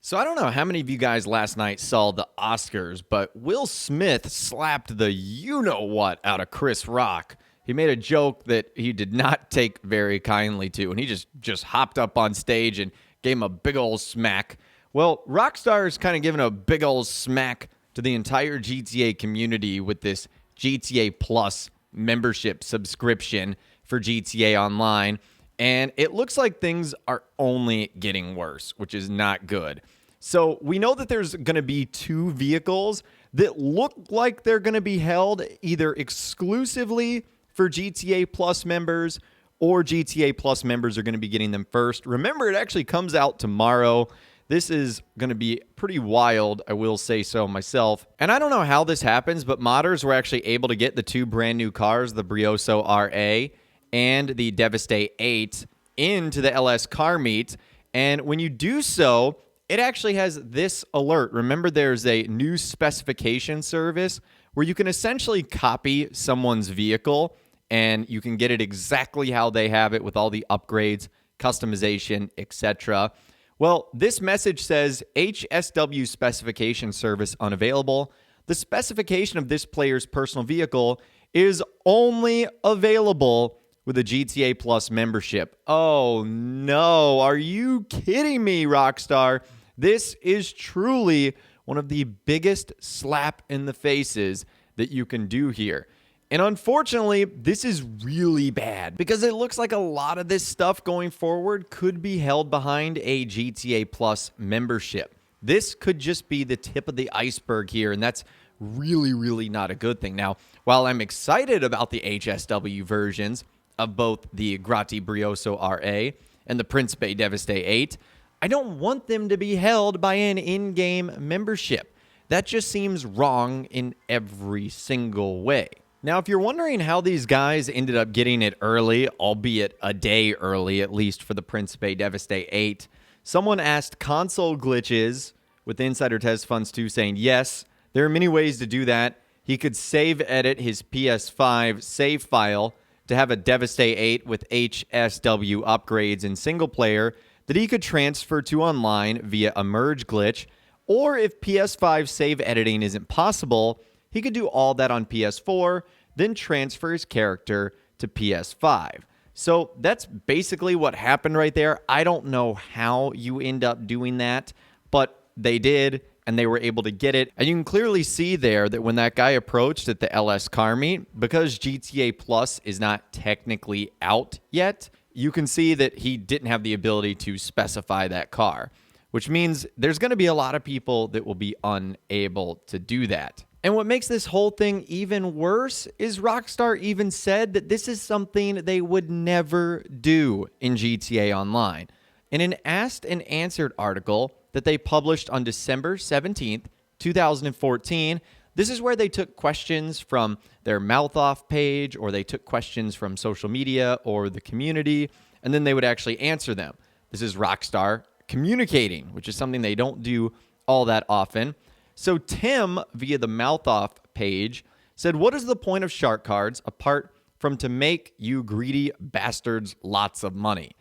So I don't know how many of you guys last night saw the Oscars, but Will Smith slapped the you-know-what out of Chris Rock. He made a joke that he did not take very kindly to, and he just hopped up on stage and gave him a big old smack. Well, Rockstar is kind of giving a big old smack to the entire GTA community with this GTA Plus membership subscription for GTA Online. And it looks like things are only getting worse, which is not good. So we know that there's going to be two vehicles that look like they're going to be held either exclusively for GTA Plus members, or GTA Plus members are going to be getting them first. Remember, it actually comes out tomorrow. This is going to be pretty wild, I will say so myself. And I don't know how this happens, but modders were actually able to get the two brand new cars, the Brioso RA and the Devastate 8, into the LS car meet. And when you do so, it actually has this alert. Remember, there's a new specification service where you can essentially copy someone's vehicle and you can get it exactly how they have it with all the upgrades, customization, etc. Well, this message says HSW specification service unavailable. The specification of this player's personal vehicle is only available with a GTA Plus membership. Oh no, are you kidding me, Rockstar? This is truly one of the biggest slap in the faces that you can do here. And unfortunately, this is really bad because it looks like a lot of this stuff going forward could be held behind a GTA Plus membership. This could just be the tip of the iceberg here, and that's really, really not a good thing. Now, while I'm excited about the HSW versions of both the Grotti Brioso RA and the Principe Devastate 8, I don't want them to be held by an in-game membership. That just seems wrong in every single way. Now, if you're wondering how these guys ended up getting it early, albeit a day early, at least for the Principe Devastate 8, someone asked Console Glitches with Insider Test Funds 2 saying, yes, there are many ways to do that. He could save edit his PS5 save file to have a Devastate 8 with HSW upgrades in single player that he could transfer to online via a merge glitch, or if PS5 save editing isn't possible, he could do all that on PS4, then transfer his character to PS5. So that's basically what happened right there. I don't know how you end up doing that, but they did, and they were able to get it. And you can clearly see there that when that guy approached at the LS car meet, because GTA Plus is not technically out yet, you can see that he didn't have the ability to specify that car, which means there's going to be a lot of people that will be unable to do that. And what makes this whole thing even worse is Rockstar even said that this is something they would never do in GTA Online. In an asked and answered article that they published on December 17th, 2014, this is where they took questions from their mouth off page, or they took questions from social media or the community, and then they would actually answer them. This is Rockstar communicating, which is something they don't do all that often. So Tim, via the mouth off page, said, what is the point of shark cards apart from to make you greedy bastards lots of money?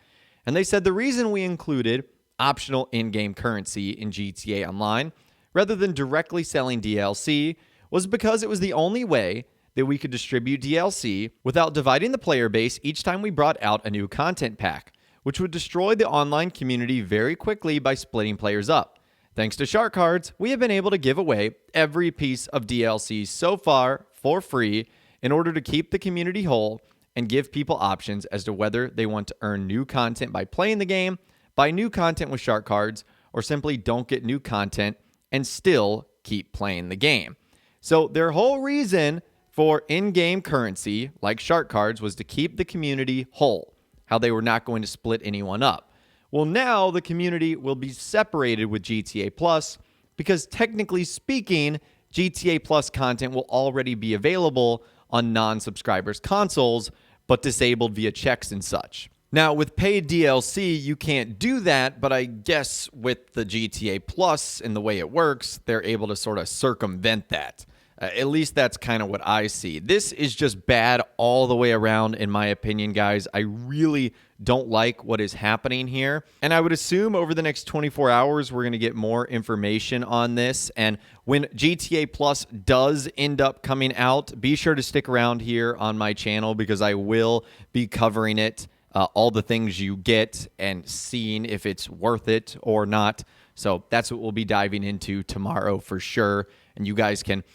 And they said the reason we included optional in-game currency in GTA Online rather than directly selling DLC was because it was the only way that we could distribute DLC without dividing the player base each time we brought out a new content pack, which would destroy the online community very quickly by splitting players up. Thanks to Shark Cards, we have been able to give away every piece of DLC so far for free in order to keep the community whole and give people options as to whether they want to earn new content by playing the game, buy new content with Shark Cards, or simply don't get new content and still keep playing the game. So their whole reason for in-game currency, like Shark Cards, was to keep the community whole, how they were not going to split anyone up. Well, now the community will be separated with GTA Plus because technically speaking, GTA Plus content will already be available on non-subscribers' consoles, but disabled via checks and such. Now, with paid DLC, you can't do that, but I guess with the GTA Plus and the way it works, they're able to sort of circumvent that. At least that's kind of what I see. This is just bad all the way around, in my opinion, guys. I really don't like what is happening here. And I would assume over the next 24 hours, we're going to get more information on this. And when GTA Plus does end up coming out, be sure to stick around here on my channel because I will be covering it, all the things you get and seeing if it's worth it or not. So that's what we'll be diving into tomorrow for sure. And you guys can,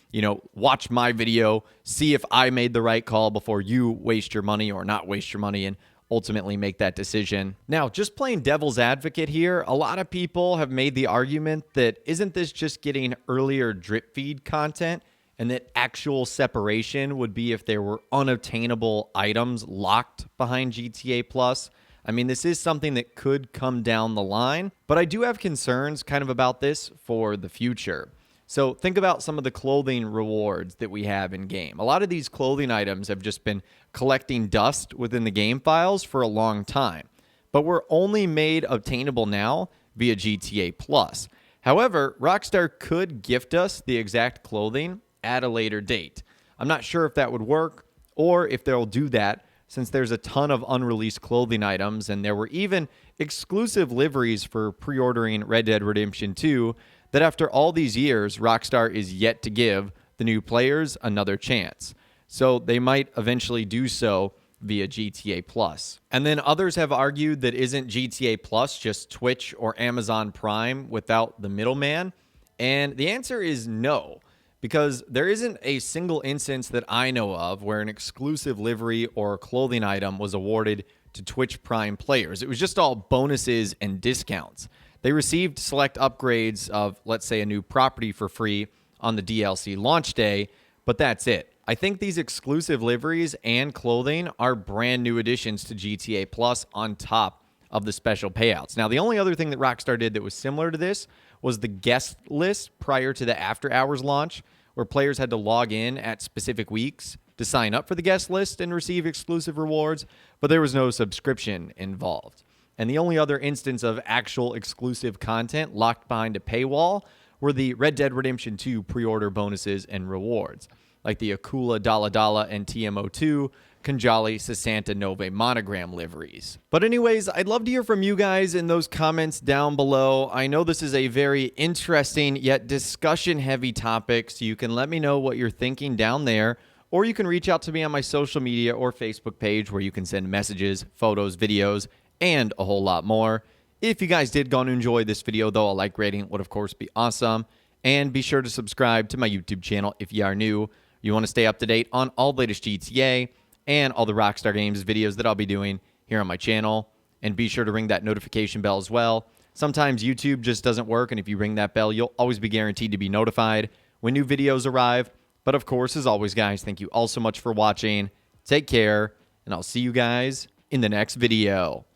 watch my video, see if I made the right call before you waste your money or not waste your money and ultimately make that decision. Now, just playing devil's advocate here, a lot of people have made the argument that isn't this just getting earlier drip feed content and that actual separation would be if there were unobtainable items locked behind GTA Plus. I mean, this is something that could come down the line, but I do have concerns kind of about this for the future. So think about some of the clothing rewards that we have in game. A lot of these clothing items have just been collecting dust within the game files for a long time, but were only made obtainable now via GTA Plus. However, Rockstar could gift us the exact clothing at a later date. I'm not sure if that would work or if they'll do that, since there's a ton of unreleased clothing items, and there were even exclusive liveries for pre-ordering Red Dead Redemption 2 that after all these years, Rockstar is yet to give the new players another chance. So they might eventually do so via GTA Plus. And then others have argued that isn't GTA Plus just Twitch or Amazon Prime without the middleman? And the answer is no. Because there isn't a single instance that I know of where an exclusive livery or clothing item was awarded to Twitch Prime players. It was just all bonuses and discounts. They received select upgrades of, let's say, a new property for free on the DLC launch day, but that's it. I think these exclusive liveries and clothing are brand new additions to GTA Plus on top of the special payouts. Now, the only other thing that Rockstar did that was similar to this was the guest list prior to the After Hours launch, where players had to log in at specific weeks to sign up for the guest list and receive exclusive rewards, but there was no subscription involved. And the only other instance of actual exclusive content locked behind a paywall were the Red Dead Redemption 2 pre-order bonuses and rewards, like the Akula Dala Dala and TMO2 Kanjali Sasanta Nove monogram liveries. But anyways, I'd love to hear from you guys in those comments down below. I know this is a very interesting yet discussion-heavy topic, so you can let me know what you're thinking down there, or you can reach out to me on my social media or Facebook page where you can send messages, photos, videos, and a whole lot more. If you guys did go and enjoy this video, though, a like rating would, of course, be awesome. And be sure to subscribe to my YouTube channel if you are new. You want to stay up to date on all the latest GTA and all the Rockstar Games videos that I'll be doing here on my channel. And be sure to ring that notification bell as well. Sometimes YouTube just doesn't work, and if you ring that bell, you'll always be guaranteed to be notified when new videos arrive. But of course, as always, guys, thank you all so much for watching. Take care, and I'll see you guys in the next video.